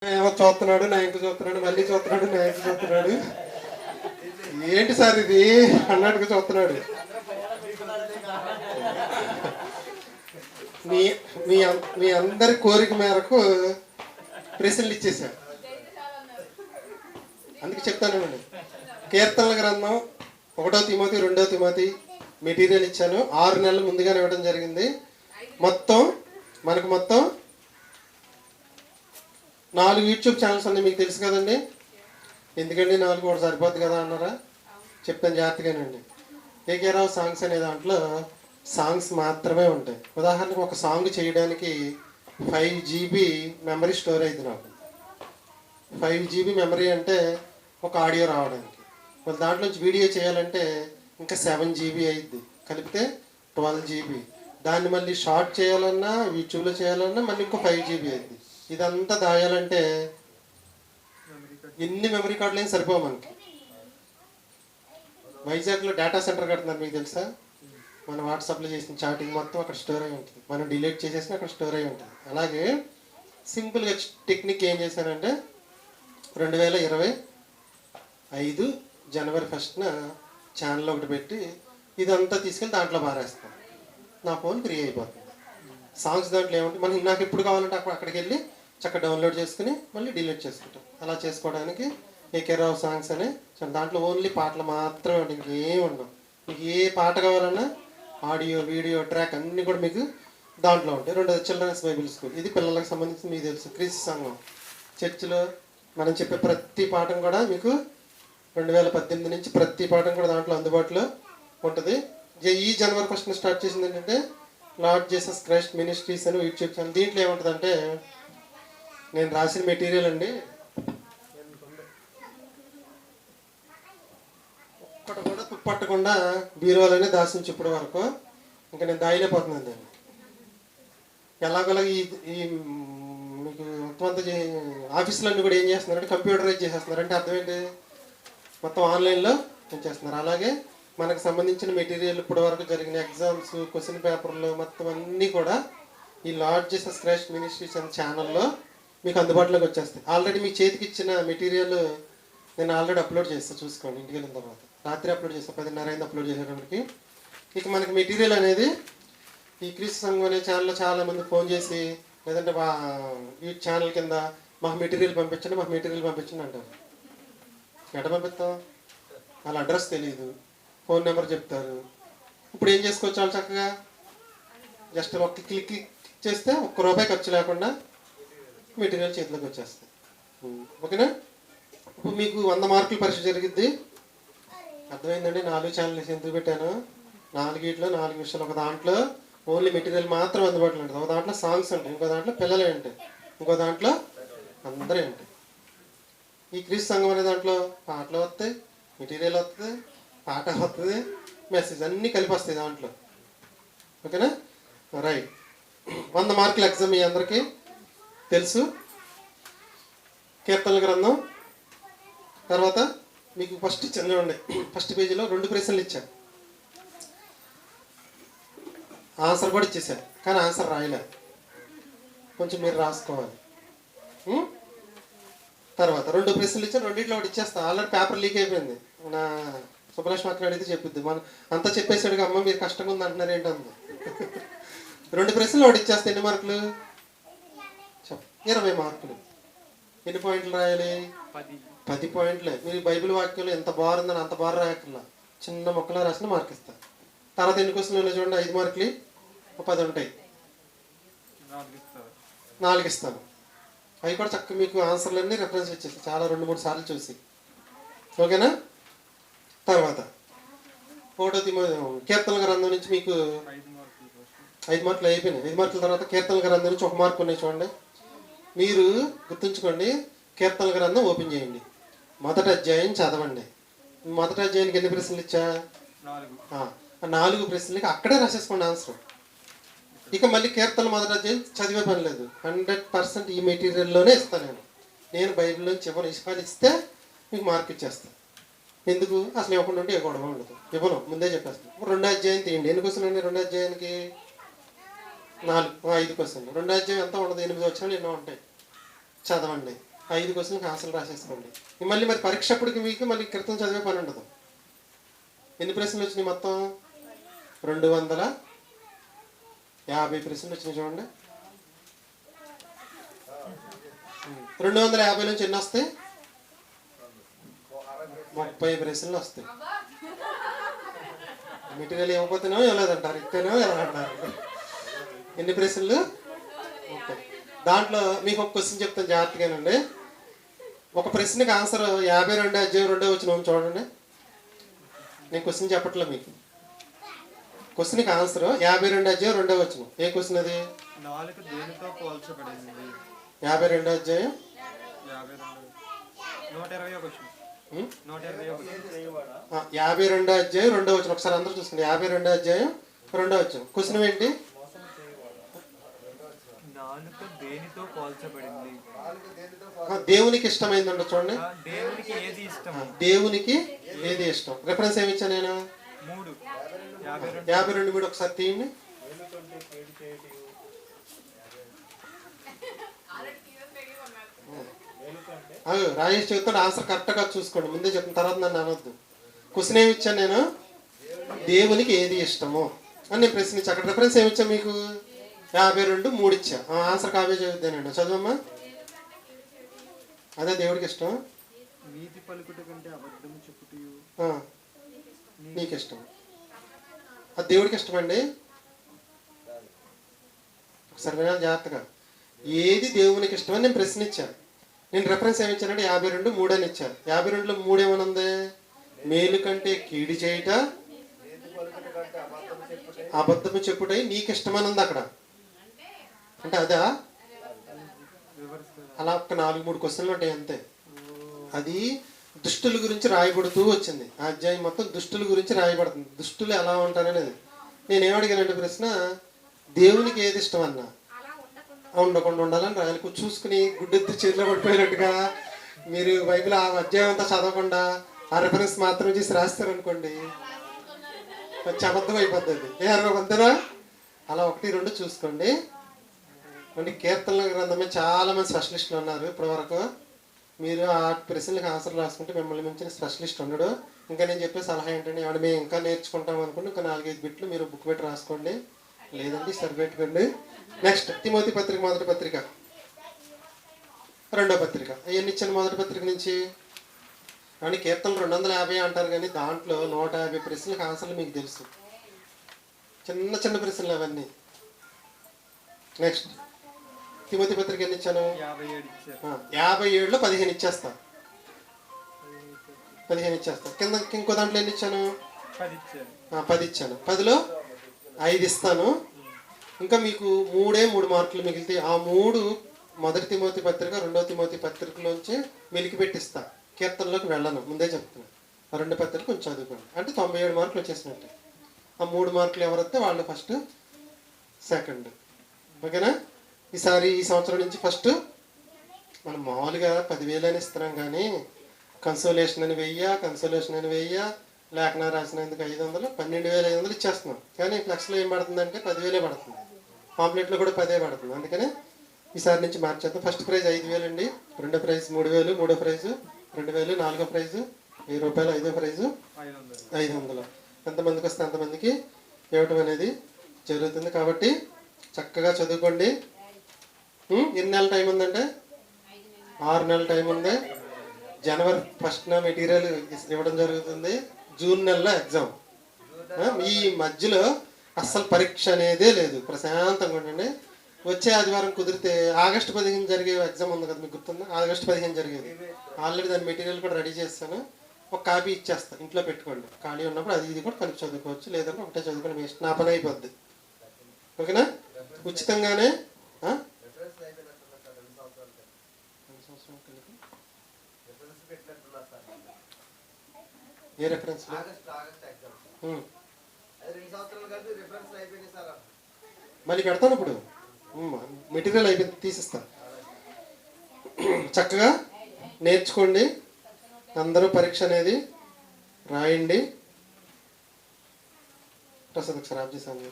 ఏమో చూస్తున్నాడు, నా ఇంక చూస్తున్నాడు, మళ్ళీ చూస్తున్నాడు, నా ఇంక చూస్తున్నాడు. ఏంటి సార్ ఇది అన్నట్టుగా చూస్తున్నాడు. మీ మీ మీ అందరి కోరిక మేరకు ప్రశ్నలు ఇచ్చేసాను. అందుకే చెప్తానండి, కీర్తనల గ్రంథం 1వ తిమోతి 2వ తిమోతి మెటీరియల్ ఇచ్చాను. 6 నెలలు ముందుగానే ఇవ్వడం జరిగింది. మొత్తం 4 యూట్యూబ్ ఛానల్స్ ఉన్నాయి, మీకు తెలుసు కదండి. ఎందుకండి 4 కూడా సరిపోద్ది కదా అన్నారా? చెప్తాను జాగ్రత్తగానండి. ఏకేరావు సాంగ్స్ అనే దాంట్లో సాంగ్స్ మాత్రమే ఉంటాయి. ఉదాహరణకు ఒక సాంగ్ చేయడానికి 5 GB మెమరీ స్టోర్ అయింది నాకు. 5 GB మెమరీ అంటే ఒక ఆడియో రావడానికి. మరి దాంట్లో నుంచి వీడియో చేయాలంటే ఇంకా 7 GB అయింది, కలిపితే 12 GB. దాన్ని మళ్ళీ షార్ట్ చేయాలన్నా యూట్యూబ్లో చేయాలన్నా మళ్ళీ ఇంకో 5 GB అయింది. ఇదంతా దాయాలంటే ఎన్ని మెమరీ కార్డులు ఏం సరిపోవు మనకి. వైజాగ్లో డేటా సెంటర్ కడుతున్నారు, మీకు తెలుసా? మన వాట్సాప్లో చేసిన చాటింగ్ మొత్తం అక్కడ స్టోర్ అయి ఉంటుంది. మనం డిలీట్ చేసేసిన అక్కడ స్టోర్ అయి ఉంటుంది. అలాగే సింపుల్గా టెక్నిక్ ఏం చేశానంటే 2025 జనవరి 1న ఛానల్ ఒకటి పెట్టి ఇదంతా తీసుకెళ్ళి దాంట్లో మారేస్తాను. నా ఫోన్ ఫ్రీ అయిపోతుంది. సాంగ్స్ దాంట్లో ఏమంటే మనకి నాకు ఎప్పుడు కావాలంటే అక్కడికి వెళ్ళి చక్కగా డౌన్లోడ్ చేసుకుని మళ్ళీ డిలీట్ చేసుకుంటాం. అలా చేసుకోవడానికి ఏకేరావు సాంగ్స్ అనే దాంట్లో ఓన్లీ పాటలు మాత్రమే ఉంటాయి, ఇంకేం ఉండవు. మీకు ఏ పాట కావాలన్నా ఆడియో వీడియో ట్రాక్ అన్నీ కూడా మీకు దాంట్లో ఉంటాయి. 2 చిల్డ్రన్స్ బైబిల్ స్కూల్, ఇది పిల్లలకు సంబంధించి మీకు తెలుసు. క్రీస్తు సంఘం చర్చిలో మనం చెప్పే ప్రతి పాఠం కూడా మీకు 2018 నుంచి ప్రతి పాఠం కూడా దాంట్లో అందుబాటులో ఉంటుంది. ఈ జనవరి 1న స్టార్ట్ చేసింది ఏంటంటే లార్డ్ జీసస్ క్రైస్ట్ మినిస్ట్రీస్ అని యూట్యూబ్ ఛానల్. దీంట్లో ఏముంటుందంటే నేను రాసిన మెటీరియల్ అండి, ఒక్కటి కూడా తుప్పట్టకుండా బీరువాలోనే దాసించి ఇప్పటి వరకు. ఇంకా నేను దాయలేకపోతున్నాను దాన్ని. ఎలాగోలా ఈ మీకు మొత్తం ఆఫీసులన్నీ కూడా ఏం చేస్తున్నారంటే కంప్యూటరైజ్ చేసేస్తున్నారు. అంటే అర్థం ఏంటి? మొత్తం ఆన్లైన్లో చేస్తున్నారు. అలాగే మనకు సంబంధించిన మెటీరియల్ ఇప్పటి వరకు జరిగిన ఎగ్జామ్స్, క్వశ్చన్ పేపర్లు మొత్తం అన్నీ కూడా ఈ లార్డ్ జీసస్ క్రైస్ట్ మినిస్ట్రీస్ అనే ఛానల్లో మీకు అందుబాటులోకి వచ్చేస్తాయి. ఆల్రెడీ మీ చేతికి ఇచ్చిన మెటీరియల్ నేను ఆల్రెడీ అప్లోడ్ చేస్తాను, చూసుకోండి. ఇంటికి వెళ్ళిన తర్వాత రాత్రి అప్లోడ్ చేస్తాను, 10:30 అయింది అప్లోడ్ చేసేటప్పటికి. ఇక మనకి మెటీరియల్ అనేది ఈ క్రీస్తు సంఘం అనే ఛానల్లో చాలామంది ఫోన్ చేసి లేదంటే ఈ ఛానల్ కింద మాకు మెటీరియల్ పంపించండి అంటారు. ఎక్కడ పంపిస్తాం? వాళ్ళ అడ్రస్ తెలియదు, ఫోన్ నెంబర్ చెప్తారు. ఇప్పుడు ఏం చేసుకోవచ్చు? వాళ్ళు చక్కగా జస్ట్ ఒక క్లిక్ చేస్తే ₹1 ఖర్చు లేకుండా మెటీరియల్ చేతిలోకి వచ్చేస్తాయి. ఓకేనా? ఇప్పుడు మీకు 100 మార్కులు పరీక్ష జరిగిద్ది. అర్థమైందండి 4 ఛానల్స్ ఎందుకు పెట్టాను? 4 విషయాలు. ఒక దాంట్లో ఓన్లీ మెటీరియల్ మాత్రం అందుబాటులో ఉంటుంది, ఒక దాంట్లో సాంగ్స్ ఉంటాయి, ఇంకో దాంట్లో పిల్లలే ఉంటాయి, ఇంకో దాంట్లో అందరే ఉంటాయి. ఈ క్రీస్తు సంఘం అనే దాంట్లో పాటలు వస్తాయి, మెటీరియల్ వస్తుంది, పాట వస్తుంది, మెసేజ్ అన్నీ కలిపి వస్తాయి దాంట్లో. ఓకేనా? రైట్. 100 మార్కుల ఎగ్జామ్ మీ అందరికీ తెలుసు. కీర్తనల గ్రంథం తర్వాత మీకు ఫస్ట్ చదవండి. ఫస్ట్ పేజీలో 2 ప్రశ్నలు ఇచ్చాను, ఆన్సర్ కూడా ఇచ్చేసాను, కానీ ఆన్సర్ రాయలే. కొంచెం మీరు రాసుకోవాలి. తర్వాత 2 ప్రశ్నలు ఇచ్చాను, 2 ఒకటి ఇచ్చేస్తాను. ఆల్రెడీ పేపర్ లీక్ అయిపోయింది. నా సుబ్బలక్ష్మి అక్కడ అడిగితే చెప్పింది, మనం అంతా చెప్పేసాడుగా అమ్మ మీరు కష్టంగా ఉంది అంటున్నారు ఏంటంది. 2 ప్రశ్నలు ఒకటి ఇచ్చేస్తే ఎన్ని మార్కులు? 20 మార్కులు. ఎన్ని పాయింట్లు రాయాలి? 10 పాయింట్లే. మీరు బైబిల్ వాక్యంలో ఎంత బాగుందని అంత బాగా రాయక్కర్లా, చిన్న మొక్కలో రాసిన మార్క్ ఇస్తారు. తర్వాత ఎన్ని క్వశ్చన్లు చూడండి, 5 మార్కులు 10 ఉంటాయి, 4 ఇస్తాను. అవి కూడా చక్కగా మీకు ఆన్సర్లన్నీ రెఫరెన్స్ ఇచ్చేస్తాయి, చాలా 2-3 సార్లు చూసి. ఓకేనా? తర్వాత 1వ కీర్తనల గ్రంథం నుంచి మీకు 5 మార్కులు అయిపోయినాయి. 5 మార్కుల తర్వాత కీర్తనల గ్రంథం నుంచి 1 మార్కు ఉన్నాయి చూడండి. మీరు గుర్తుంచుకోండి, కీర్తనల గ్రంథం ఓపెన్ చేయండి, మొదటి అధ్యాయం చదవండి. మొదటి అధ్యాయానికి ఎన్ని ప్రశ్నలు ఇచ్చా? 4 ప్రశ్నలకి అక్కడే రాసేసుకోండి ఆన్సర్. ఇక మళ్ళీ కీర్తన మొదటి అధ్యాయం చదివే పని లేదు, 100% ఈ మెటీరియల్లోనే ఇస్తాను నేను బైబిల్లోంచి ఇవ్వను. ఇస్తే మీకు మార్క్ ఇచ్చేస్తాను. ఎందుకు? అసలు ఇవ్వకుండా ఉంటే ఏ గొడవ ఉండదు, ఇవ్వను, ముందే చెప్పేస్తాను. 2వ అధ్యాయం తీయండి. ఎన్ని క్వశ్చన్లు అండి 2వ అధ్యాయానికి? 5 క్వశ్చన్లు. 2వ అధ్యాయం ఎంత ఉండదు, 8 వచనాలు ఎన్నో ఉంటాయి. చదవండి. 5 క్వశ్చన్కి ఆన్సర్లు రాసేసుకోండి. మళ్ళీ మరి పరీక్ష అప్పటికి మీకు మళ్ళీ క్రితం చదివే పని ఉండదు. ఎన్ని ప్రశ్నలు వచ్చినాయి మొత్తం? 250 ప్రశ్నలు వచ్చినాయి చూడండి. 250 నుంచి ఎన్ని వస్తాయి? 30 ప్రశ్నలు వస్తాయి. మెటీరియల్ ఇవ్వకపోతేనో ఇవ్వలేదంటారు, ఇస్తేనో ఎలా అంటారు. ఎన్ని ప్రశ్నలు? 30. దాంట్లో మీకు ఒక క్వశ్చన్ చెప్తాను జాగ్రత్తగానండి. ఒక ప్రశ్నకి ఆన్సర్ 52 అధ్యాయం 2వ వచనం చూడండి. నేను క్వశ్చన్ చెప్పట్లే మీకు. క్వశ్చన్కి ఆన్సర్ 52 అధ్యాయం 2వ వచనం. ఏ క్వశ్చన్ అది? 4 దేనితో పోల్చబడింది? 52 అధ్యాయం 120 క్వశ్చన్. 52 అధ్యాయం 2వ వచనం. ఒకసారి అందరూ చూసుకోండి. 52 అధ్యాయం 2వ వచనం. క్వశ్చన్ ఏంటి? 4 దేనితో పోల్చబడింది? దేవునికి ఇష్టమైంది అంట చూడండి. దేవునికి ఏది ఇష్టం? దేవునికి ఏది ఇష్టం? రిఫరెన్స్ ఏమి ఇచ్చా నేను? 3. 52 కూడా ఒకసారి తీయండి. రాజేష్ చెబుతాడు ఆన్సర్ కరెక్ట్గా చూసుకోండి. ముందే చెప్పిన తర్వాత నన్ను అనొద్దు. క్వశ్చన్ ఏమి ఇచ్చాను నేను? దేవునికి ఏది ఇష్టము అని నేను ప్రశ్నించి అక్కడ రిఫరెన్స్ ఏమి ఇచ్చా మీకు? 52, 3 ఇచ్చా. ఆన్సర్ కావే చదువుతానండి. చదవమ్మా. అదే దేవుడికి ఇష్టం. నీతి పలుకుట కంటే అబద్ధం చెప్పుటయు నీకు ఇష్టం. అది దేవుడికి ఇష్టమండి. ఒకసారి వినాలి జాగ్రత్తగా. ఏది దేవునికి ఇష్టమని నేను ప్రశ్నించాను. నేను రెఫరెన్స్ ఏమి ఇచ్చానంటే 52, 3 అని ఇచ్చాను. 52లో 3 ఏమనుంది? మేలు కంటే కీడి చేయుట, అబద్ధము చెప్పుటై నీకు ఇష్టమని ఉంది అక్కడ. అంటే అదా? అలా ఒక 4-3 క్వశ్చన్లు ఉంటాయి అంతే. అది దుష్టుల గురించి రాయబడుతూ వచ్చింది. ఆ అధ్యాయం మొత్తం దుష్టుల గురించి రాయబడుతుంది. దుష్టులు ఎలా ఉంటారనేది. నేనేమడిగానంటే ప్రశ్న, దేవునికి ఏది ఇష్టం అన్నా ఉండకుండా ఉండాలని రాయాలి. చూసుకుని గుడ్డెత్తి చేతిలో పడిపోయినట్టుగా మీరు బైబిల్ ఆ అధ్యాయం అంతా చదవకుండా ఆ రెఫరెన్స్ మాత్రం చేసి రాస్తారనుకోండి, కొంచెం అబద్ధం అయిపోతుంది. ఏ అబద్ధనా? అలా 1, 2 చూసుకోండి. అంటే కీర్తనల గ్రంథమే చాలా మంది స్పెషలిస్టులు ఉన్నారు ఇప్పటి వరకు. మీరు ఆ ప్రశ్నలకు ఆన్సర్లు రాసుకుంటే మిమ్మల్ని మించిన స్పెషలిస్ట్ ఉండడు. ఇంకా నేను చెప్పే సలహా ఏంటంటే, ఏమన్నా మేము ఇంకా నేర్చుకుంటాం అనుకుంటే ఇంకా 4-5 బిట్లు మీరు బుక్ పెట్టి రాసుకోండి, లేదంటే సరిపెట్టుకోండి. నెక్స్ట్ తిమోతి పత్రిక, మొదటి పత్రిక, 2వ పత్రిక. అవన్నీ ఇచ్చాను. మొదటి పత్రిక నుంచి కానీ కీర్తనలు 250 అంటారు, కానీ దాంట్లో 150 ప్రశ్నలకు ఆన్సర్లు మీకు తెలుసు. చిన్న చిన్న ప్రశ్నలు అవన్నీ. నెక్స్ట్ తిమోతి పత్రిక ఎన్ని ఇచ్చాను? 57లో 15 ఇచ్చేస్తా. 15 ఇచ్చేస్తా. కింద ఇంకో దాంట్లో ఎన్ని ఇచ్చాను? 10 ఇచ్చాను. 10లో 5 ఇస్తాను. ఇంకా మీకు 3 మార్కులు మిగిలితే ఆ 3 మొదటి తిమోతి పత్రిక, 2వ తిమోతి పత్రికలోంచి వెలికి పెట్టిస్తా. కీర్తనలోకి వెళ్ళను, ముందే చెప్తున్నాను. ఆ 2 పత్రిక కొంచెం చదువుకోండి. అంటే 97 మార్కులు వచ్చేసినట్టే. ఆ 3 మార్కులు ఎవరైతే వాళ్ళు ఫస్ట్, సెకండ్. ఓకేనా? ఈసారి ఈ సంవత్సరం నుంచి ఫస్ట్ మనం మామూలుగా 10,000 అని ఇస్తున్నాం, కానీ కన్సోలేషన్ అని 1000, కన్సోలేషన్ అని 1000, లేఖన రాసినందుకు 500, 12,500 ఇచ్చేస్తున్నాం. కానీ ఫ్లెక్స్లో ఏం పడుతుందంటే 10,000 పడుతుంది. పాంప్లెట్లో కూడా 10 పడుతుంది. అందుకని ఈసారి నుంచి మార్చేద్దాం. ఫస్ట్ ప్రైజ్ 5,000 అండి, 2వ ప్రైజ్ 3,000, 3వ ప్రైజ్ 2,000, 4వ ప్రైజ్ 1000 రూపాయలు, 5వ ప్రైజ్ 500. ఎంతమందికి వస్తే అంతమందికి ఇవ్వటం అనేది జరుగుతుంది. కాబట్టి చక్కగా చదువుకోండి. ఎన్ని నెలల టైం ఉందంటే 6 నెలల టైం ఉంది. జనవరి 1న మెటీరియల్ ఇవ్వడం జరుగుతుంది. జూన్ నెలలో ఎగ్జామ్. ఈ మధ్యలో అస్సలు పరీక్ష అనేదే లేదు. ప్రశాంతంగా ఉండండి. వచ్చే ఆదివారం కుదిరితే ఆగస్టు 15 జరిగే ఎగ్జామ్ ఉంది కదా, మీకు గుర్తుందా? ఆగస్టు 15 జరిగేది. ఆల్రెడీ దాని మెటీరియల్ కూడా రెడీ చేస్తాను. ఒక కాపీ ఇచ్చేస్తాను, ఇంట్లో పెట్టుకోండి. ఖాళీ ఉన్నప్పుడు అది ఇది కూడా కలిపి చదువుకోవచ్చు, లేదంటే ఒకటే చదువుకోండి. మీ ఇష్టం. నా పని అయిపోద్ది. ఓకేనా? ఉచితంగానే. ఏ రెఫరెన్స్? మళ్ళీ పెడతాను. ఇప్పుడు మెటీరియల్ అయిపోయింది, తీసిస్తాను. చక్కగా నేర్చుకోండి. అందరూ పరీక్ష అనేది రాయండి. ప్రసాద్ ఒకసారి ఆఫ్ చేశాను.